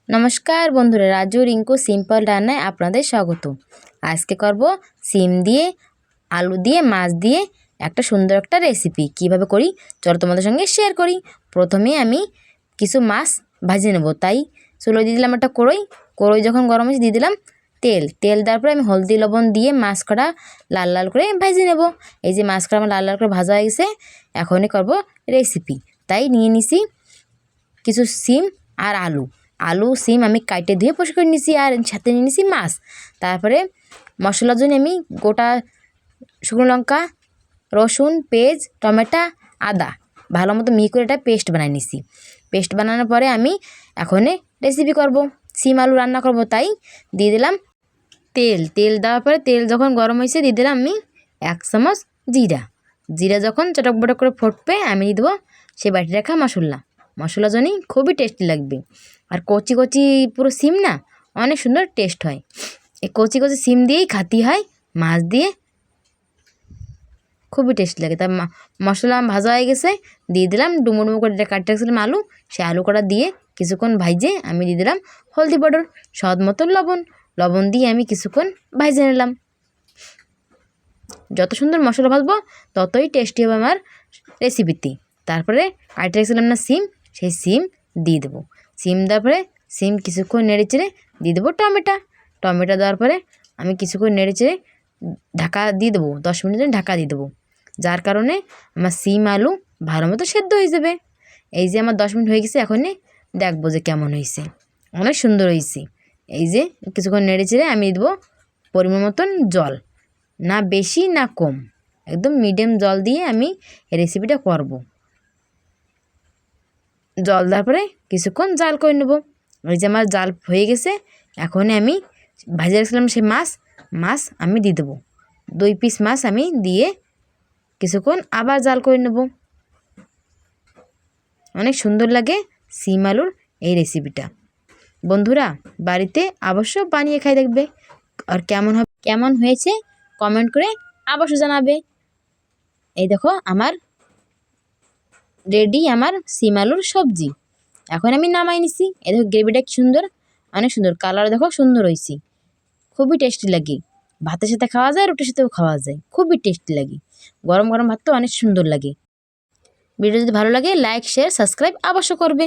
নমস্কার বন্ধুরা, রাজু রিঙ্কু সিম্পল রান্নায় আপনাদের স্বাগত। আজকে করব সিম দিয়ে, আলু দিয়ে, মাছ দিয়ে একটা সুন্দর একটা রেসিপি। কিভাবে করি চলো তোমাদের সঙ্গে শেয়ার করি। প্রথমে আমি কিছু মাছ ভাজে নেব, তাই চুলো দিয়ে দিলাম একটা কড়াই। কড়াই যখন গরম হয়েছে দিয়ে দিলাম তেল দেওয়ার পরে আমি হলদি লবণ দিয়ে মাছ কটা লাল লাল করে ভেজে নেব। এই যে মাছ কটা আমার লাল লাল করে ভাজা হয়ে গেছে, এখনই করব রেসিপি। তাই নিয়ে নিছি কিছু সিম আর আলু সিম আমি কাটে ধুয়ে পরিষ্কার করে নিছি, আর সাথে নিয়ে নিছি মাছ। তারপরে মশলার জন্য আমি গোটা শুকনো লঙ্কা, রসুন, পেঁয়াজ, টমেটো, আদা ভালো মতো মিহি করে এটা পেস্ট বানিয়ে নিছি। পেস্ট বানানোর পরে আমি এখন রেসিপি করব, সিম আলু রান্না করব। তাই দিয়ে দিলাম তেল দেওয়ার পরে তেল যখন গরম হয়েছে দিয়ে দিলাম আমি 1 চামচ জিরা যখন চটক বটক করে ফুটবে আমি দিয়ে দেবো সেই বাটি রাখা মশলা জানি খুবই টেস্টি লাগবে। আর কচি কচি পুরো সিম না, অনেক সুন্দর টেস্ট হয়। এই কচি কচি সিম দিয়েই খাতি হয়, মাছ দিয়ে খুবই টেস্টি লাগে। তার মশলা ভাজা হয়ে গেছে, দিয়ে দিলাম ডুমো ডুমো করে কাটতে রাখছিলাম আলু। সেই আলু কটা দিয়ে কিছুক্ষণ ভাইজে আমি দিয়ে দিলাম হলদি পাউডার, স্বাদ মতো লবণ দিয়ে আমি কিছুক্ষণ ভাইজে নিলাম। যত সুন্দর মশলা ভাজবো ততই টেস্টি হবে আমার রেসিপিটি। তারপরে কাটতে রাখছিলাম না সিম, সেই সিম দিয়ে দেবো। সিম দেওয়ার পরে সিম কিছুক্ষণ নেড়ে চেড়ে দিয়ে দেবো টমেটো দেওয়ার পরে আমি কিছুক্ষণ নেড়ে চেড়ে ঢাকা দিয়ে দেবো, 10 মিনিটের জন্য ঢাকা দিয়ে দেবো, যার কারণে আমার সিম আলু ভালো মতো সেদ্ধ হয়ে যাবে। এই যে আমার 10 মিনিট হয়ে গেছে, এখন দেখবো যে কেমন হয়েছে। অনেক সুন্দর হয়েছে। এই যে কিছুক্ষণ নেড়ে চেড়ে আমি দেবো পরিমাণ মতন জল, না বেশি না কম, একদম মিডিয়াম জল দিয়ে আমি এই রেসিপিটা করব। জল দেওয়ার পরে কিছুক্ষণ জাল করে নেব। এই যে আমার জাল হয়ে গেছে, এখন আমি ভাজে রাখছিলাম সেই মাছ আমি দিয়ে দেবো। 2 পিস মাছ আমি দিয়ে কিছুক্ষণ আবার জাল করে নেব। অনেক সুন্দর লাগে সিম আলুর এই রেসিপিটা। বন্ধুরা বাড়িতে অবশ্য বানিয়ে খাই দেখবে, আর কেমন হয়েছে কমেন্ট করে অবশ্য জানাবে। এই দেখো আমার রেডি আমার সিম আলুর সবজি। এখন আমি নামাই নিছি। এই দেখো গ্রেভিটা কি সুন্দর, অনেক সুন্দর কালার, দেখো সুন্দর হয়েছে, খুবই টেস্টি লাগে। ভাতের সাথে খাওয়া যায়, রুটির সাথেও খাওয়া যায়, খুবই টেস্টি লাগে। গরম গরম ভাত তো অনেক সুন্দর লাগে। ভিডিও যদি ভালো লাগে লাইক শেয়ার সাবস্ক্রাইব অবশ্য করবে।